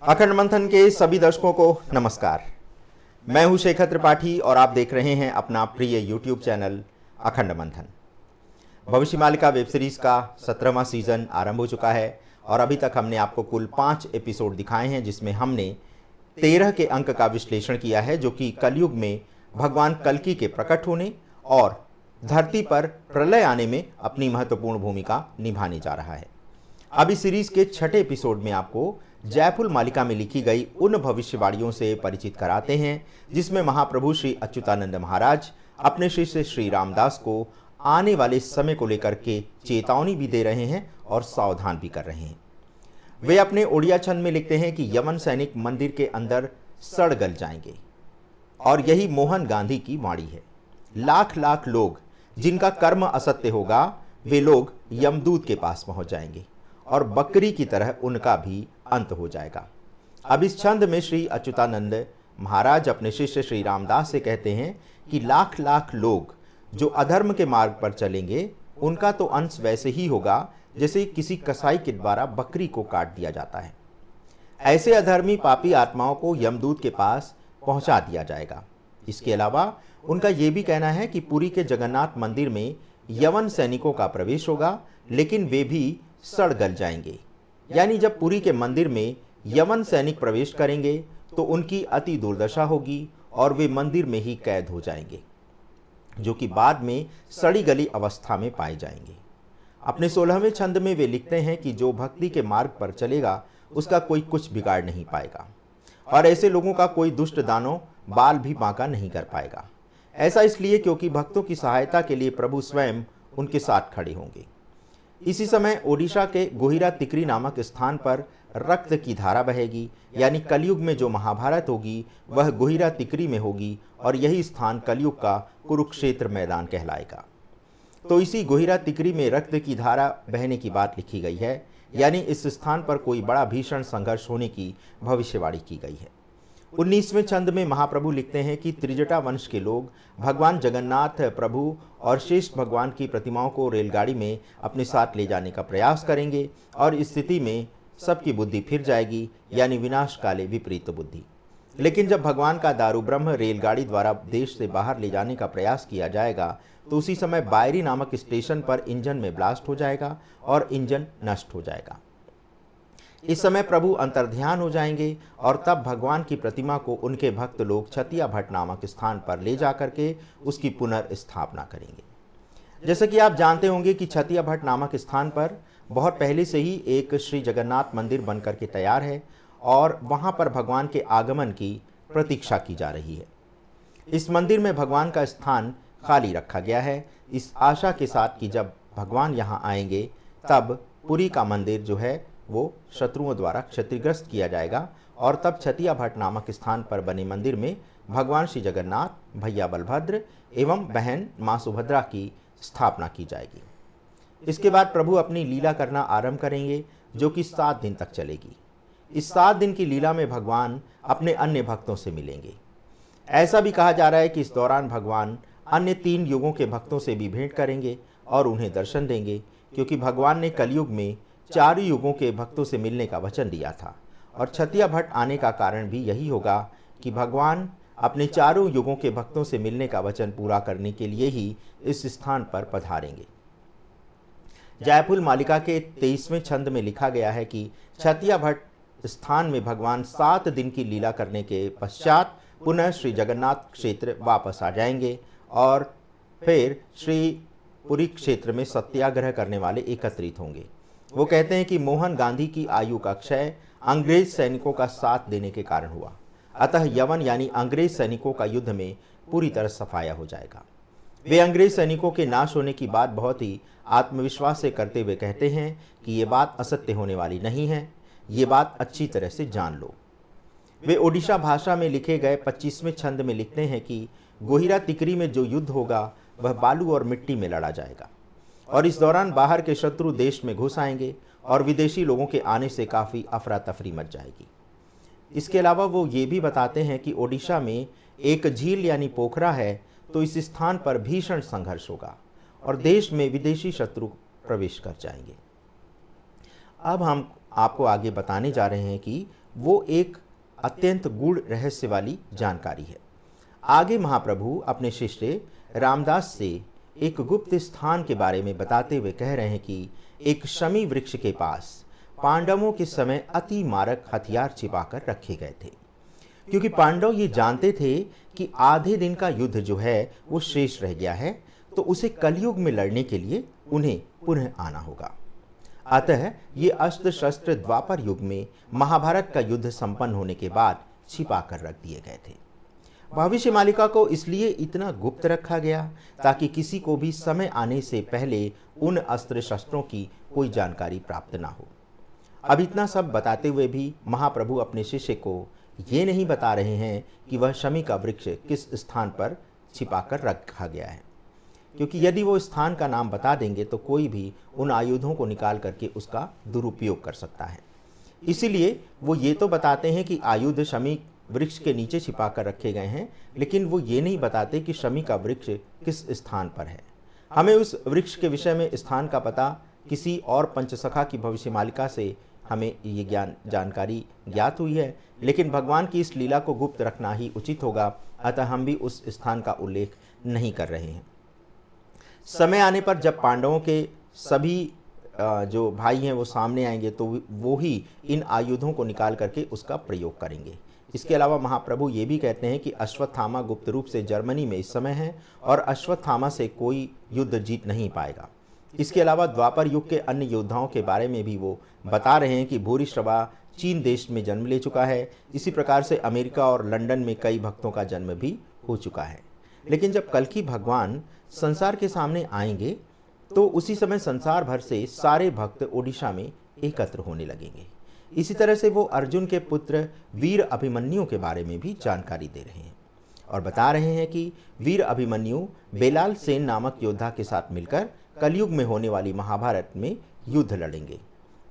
अखंड मंथन के सभी दर्शकों को नमस्कार। मैं हूं शेखर त्रिपाठी और आप देख रहे हैं अपना प्रिय यूट्यूब चैनल अखंड मंथन। भविष्य मालिका वेब सीरीज का 17वां सीजन आरंभ हो चुका है और अभी तक हमने आपको कुल 5 एपिसोड दिखाए हैं, जिसमें हमने 13 के अंक का विश्लेषण किया है, जो कि कलयुग में भगवान कल्कि के प्रकट होने और धरती पर प्रलय आने में अपनी महत्वपूर्ण भूमिका निभाने जा रहा है। अब इस सीरीज के 6ठे एपिसोड में आपको जयफुल मालिका में लिखी गई उन भविष्यवाणियों से परिचित कराते हैं, जिसमें महाप्रभु श्री अच्युतानंद महाराज अपने शिष्य श्री रामदास को आने वाले समय को लेकर के चेतावनी भी दे रहे हैं और सावधान भी कर रहे हैं। वे अपने ओडिया छंद में लिखते हैं कि यमन सैनिक मंदिर के अंदर सड़ गल जाएंगे और यही मोहन गांधी की वाणी है। लाख लाख लोग जिनका कर्म असत्य होगा, वे लोग यमदूत के पास पहुंच जाएंगे और बकरी की तरह उनका भी अंत हो जाएगा। अब इस छंद में श्री अच्युतानंद महाराज अपने शिष्य श्री रामदास से कहते हैं कि लाख लाख लोग जो अधर्म के मार्ग पर चलेंगे, उनका तो अंश वैसे ही होगा जैसे किसी कसाई के द्वारा बकरी को काट दिया जाता है। ऐसे अधर्मी पापी आत्माओं को यमदूत के पास पहुंचा दिया जाएगा। इसके अलावा उनका यह भी कहना है कि पुरी के जगन्नाथ मंदिर में यवन सैनिकों का प्रवेश होगा, लेकिन वे भी सड़ गल जाएंगे। यानी जब पुरी के मंदिर में यमन सैनिक प्रवेश करेंगे तो उनकी अति दुर्दशा होगी और वे मंदिर में ही कैद हो जाएंगे, जो कि बाद में सड़ी गली अवस्था में पाए जाएंगे। अपने 16वें छंद में वे लिखते हैं कि जो भक्ति के मार्ग पर चलेगा उसका कोई कुछ बिगाड़ नहीं पाएगा और ऐसे लोगों का कोई दुष्ट दानव बाल भी बांका नहीं कर पाएगा। ऐसा इसलिए क्योंकि भक्तों की सहायता के लिए प्रभु स्वयं उनके साथ खड़े होंगे। इसी समय ओडिशा के गोहिरा तिकरी नामक स्थान पर रक्त की धारा बहेगी, यानी कलयुग में जो महाभारत होगी वह गोहिरा तिकरी में होगी और यही स्थान कलयुग का कुरुक्षेत्र मैदान कहलाएगा। तो इसी गोहिरा तिकरी में रक्त की धारा बहने की बात लिखी गई है, यानी इस स्थान पर कोई बड़ा भीषण संघर्ष होने की भविष्यवाणी की गई है। 19वें छंद में महाप्रभु लिखते हैं कि त्रिजटा वंश के लोग भगवान जगन्नाथ प्रभु और शेष भगवान की प्रतिमाओं को रेलगाड़ी में अपने साथ ले जाने का प्रयास करेंगे और इस स्थिति में सबकी बुद्धि फिर जाएगी, यानी विनाश काले विपरीत बुद्धि। लेकिन जब भगवान का दारू ब्रह्म रेलगाड़ी द्वारा देश से बाहर ले जाने का प्रयास किया जाएगा तो उसी समय बायरी नामक स्टेशन पर इंजन में ब्लास्ट हो जाएगा और इंजन नष्ट हो जाएगा। इस समय प्रभु अंतर्ध्यान हो जाएंगे और तब भगवान की प्रतिमा को उनके भक्त लोग छतिया भट्ट नामक स्थान पर ले जाकर के उसकी पुनर्स्थापना करेंगे। जैसे कि आप जानते होंगे कि छतिया भट्ट नामक स्थान पर बहुत पहले से ही एक श्री जगन्नाथ मंदिर बनकर के तैयार है और वहां पर भगवान के आगमन की प्रतीक्षा की जा रही है। इस मंदिर में भगवान का स्थान खाली रखा गया है, इस आशा के साथ कि जब भगवान यहाँ आएंगे तब पुरी का मंदिर जो है वो शत्रुओं द्वारा क्षतिग्रस्त किया जाएगा और तब छतिया भट्ट नामक स्थान पर बने मंदिर में भगवान श्री जगन्नाथ, भैया बलभद्र एवं बहन माँ सुभद्रा की स्थापना की जाएगी। इसके बाद प्रभु अपनी लीला करना आरंभ करेंगे, जो कि 7 दिन तक चलेगी। इस 7 दिन की लीला में भगवान अपने अन्य भक्तों से मिलेंगे। ऐसा भी कहा जा रहा है कि इस दौरान भगवान अन्य 3 युगों के भक्तों से भी भेंट करेंगे और उन्हें दर्शन देंगे, क्योंकि भगवान ने कलयुग में 4 युगों के भक्तों से मिलने का वचन दिया था और छतिया भट्ट आने का कारण भी यही होगा कि भगवान अपने 4 युगों के भक्तों से मिलने का वचन पूरा करने के लिए ही इस स्थान पर पधारेंगे। जयफुल मालिका के 23वें छंद में लिखा गया है कि छतिया भट्ट स्थान में भगवान 7 दिन की लीला करने के पश्चात पुनः श्री जगन्नाथ क्षेत्र वापस आ जाएंगे और फिर श्री पुरी क्षेत्र में सत्याग्रह करने वाले एकत्रित होंगे। वो कहते हैं कि मोहन गांधी की आयु का क्षय अंग्रेज सैनिकों का साथ देने के कारण हुआ, अतः यवन यानी अंग्रेज सैनिकों का युद्ध में पूरी तरह सफाया हो जाएगा। वे अंग्रेज सैनिकों के नाश होने की बात बहुत ही आत्मविश्वास से करते हुए कहते हैं कि ये बात असत्य होने वाली नहीं है, ये बात अच्छी तरह से जान लो। वे ओडिशा भाषा में लिखे गए 25वें छंद में लिखते हैं कि गोहिरा तिकरी में जो युद्ध होगा वह बालू और मिट्टी में लड़ा जाएगा और इस दौरान बाहर के शत्रु देश में घुस आएंगे और विदेशी लोगों के आने से काफ़ी अफरा तफरी मच जाएगी। इसके अलावा वो ये भी बताते हैं कि ओडिशा में एक झील यानी पोखरा है, तो इस स्थान पर भीषण संघर्ष होगा और देश में विदेशी शत्रु प्रवेश कर जाएंगे। अब हम आपको आगे बताने जा रहे हैं कि वो एक अत्यंत गूढ़ रहस्य वाली जानकारी है। आगे महाप्रभु अपने शिष्य रामदास से एक गुप्त स्थान के बारे में बताते हुए कह रहे हैं कि एक शमी वृक्ष के पास पांडवों के समय अति मारक हथियार छिपाकर रखे गए थे, क्योंकि पांडव ये जानते थे कि आधे दिन का युद्ध जो है वो शेष रह गया है, तो उसे कलयुग में लड़ने के लिए उन्हें पुनः आना होगा। अतः ये अस्त्र शस्त्र द्वापर युग में महाभारत का युद्ध संपन्न होने के बाद छिपा कर रख दिए गए थे। भविष्य मालिका को इसलिए इतना गुप्त रखा गया ताकि किसी को भी समय आने से पहले उन अस्त्र शस्त्रों की कोई जानकारी प्राप्त ना हो। अब इतना सब बताते हुए भी महाप्रभु अपने शिष्य को ये नहीं बता रहे हैं कि वह शमी का वृक्ष किस स्थान पर छिपाकर रखा गया है, क्योंकि यदि वो स्थान का नाम बता देंगे तो कोई भी उन आयुधों को निकाल करके उसका दुरुपयोग कर सकता है। इसीलिए वो ये तो बताते हैं कि आयुध शमी वृक्ष के नीचे छिपा कर रखे गए हैं, लेकिन वो ये नहीं बताते कि शमी का वृक्ष किस स्थान पर है। हमें उस वृक्ष के विषय में स्थान का पता किसी और पंचसखा की भविष्यमालिका से हमें ये जानकारी ज्ञात हुई है, लेकिन भगवान की इस लीला को गुप्त रखना ही उचित होगा, अतः हम भी उस स्थान का उल्लेख नहीं कर रहे हैं। समय आने पर जब पांडवों के सभी जो भाई हैं वो सामने आएंगे तो वो ही इन आयुधों को निकाल करके उसका प्रयोग करेंगे। इसके अलावा महाप्रभु ये भी कहते हैं कि अश्वत्थामा गुप्त रूप से जर्मनी में इस समय है और अश्वत्थामा से कोई युद्ध जीत नहीं पाएगा। इसके अलावा द्वापर युग के अन्य योद्धाओं के बारे में भी वो बता रहे हैं कि भूरिश्रवा चीन देश में जन्म ले चुका है। इसी प्रकार से अमेरिका और लंदन में कई भक्तों का जन्म भी हो चुका है। लेकिन जब कल्कि भगवान संसार के सामने आएंगे तो उसी समय संसार भर से सारे भक्त ओडिशा में एकत्र होने लगेंगे। इसी तरह से वो अर्जुन के पुत्र वीर अभिमन्यु के बारे में भी जानकारी दे रहे हैं और बता रहे हैं कि वीर अभिमन्यु बेलाल सेन नामक योद्धा के साथ मिलकर कलयुग में होने वाली महाभारत में युद्ध लड़ेंगे।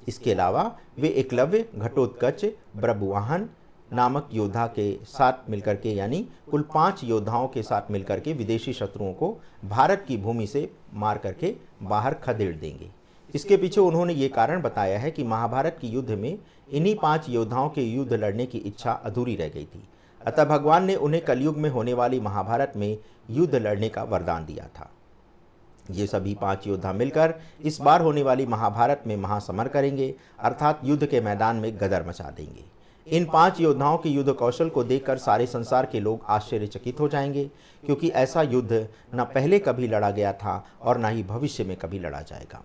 इसके अलावा वे एकलव्य, घटोत्कच, ब्रभुवाहन नामक योद्धा के साथ मिलकर के यानी कुल 5 योद्धाओं के साथ मिलकर के विदेशी शत्रुओं को भारत की भूमि से मार करके बाहर खदेड़ देंगे। इसके पीछे उन्होंने ये कारण बताया है कि महाभारत की युद्ध में इन्हीं 5 योद्धाओं के युद्ध लड़ने की इच्छा अधूरी रह गई थी, अतः भगवान ने उन्हें कलयुग में होने वाली महाभारत में युद्ध लड़ने का वरदान दिया था। ये सभी 5 योद्धा मिलकर इस बार होने वाली महाभारत में महासमर करेंगे, अर्थात युद्ध के मैदान में गदर मचा देंगे। इन 5 योद्धाओं के युद्ध कौशल को देखकर सारे संसार के लोग आश्चर्यचकित हो जाएंगे, क्योंकि ऐसा युद्ध न पहले कभी लड़ा गया था और न ही भविष्य में कभी लड़ा जाएगा।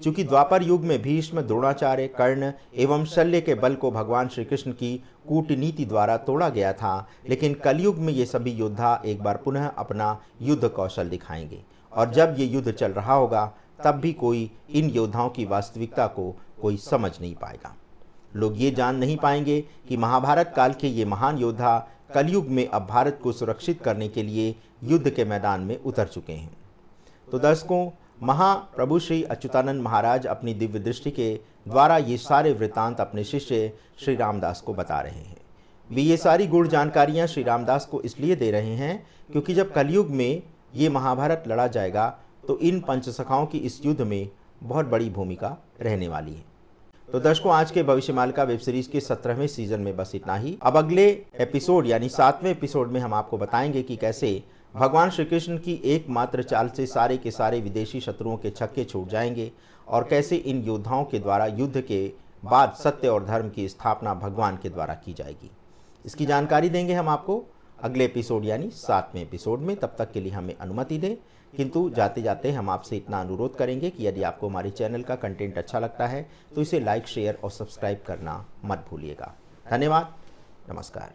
चूंकि द्वापर युग में भीष्म, द्रोणाचार्य, कर्ण एवं शल्य के बल को भगवान श्री कृष्ण की कूटनीति द्वारा तोड़ा गया था, लेकिन कलयुग में ये सभी योद्धा एक बार पुनः अपना युद्ध कौशल दिखाएंगे और जब ये युद्ध चल रहा होगा तब भी कोई इन योद्धाओं की वास्तविकता को कोई समझ नहीं पाएगा। लोग ये जान नहीं पाएंगे कि महाभारत काल के ये महान योद्धा कलयुग में अब भारत को सुरक्षित करने के लिए युद्ध के मैदान में उतर चुके हैं। तो दर्शकों, महाप्रभु श्री अच्युतानंद महाराज अपनी दिव्य दृष्टि के द्वारा ये सारे वृत्तांत अपने शिष्य श्री रामदास को बता रहे हैं। वे ये सारी गूढ़ जानकारियाँ श्री रामदास को इसलिए दे रहे हैं क्योंकि जब कलयुग में ये महाभारत लड़ा जाएगा तो इन पंचसखाओं की इस युद्ध में बहुत बड़ी भूमिका रहने वाली है। तो दर्शकों, आज के भविष्यमालिका वेब सीरीज के 17वें सीजन में बस इतना ही। अब अगले एपिसोड यानी 7वें एपिसोड में हम आपको बताएंगे कि कैसे भगवान श्री कृष्ण की एकमात्र चाल से सारे के सारे विदेशी शत्रुओं के छक्के छूट जाएंगे और कैसे इन योद्धाओं के द्वारा युद्ध के बाद सत्य और धर्म की स्थापना भगवान के द्वारा की जाएगी। इसकी जानकारी देंगे हम आपको अगले एपिसोड यानी 7वें एपिसोड में। तब तक के लिए हमें अनुमति दें, किंतु जाते जाते हम आपसे इतना अनुरोध करेंगे कि यदि आपको हमारे चैनल का कंटेंट अच्छा लगता है तो इसे लाइक, शेयर और सब्सक्राइब करना मत भूलिएगा। धन्यवाद। नमस्कार।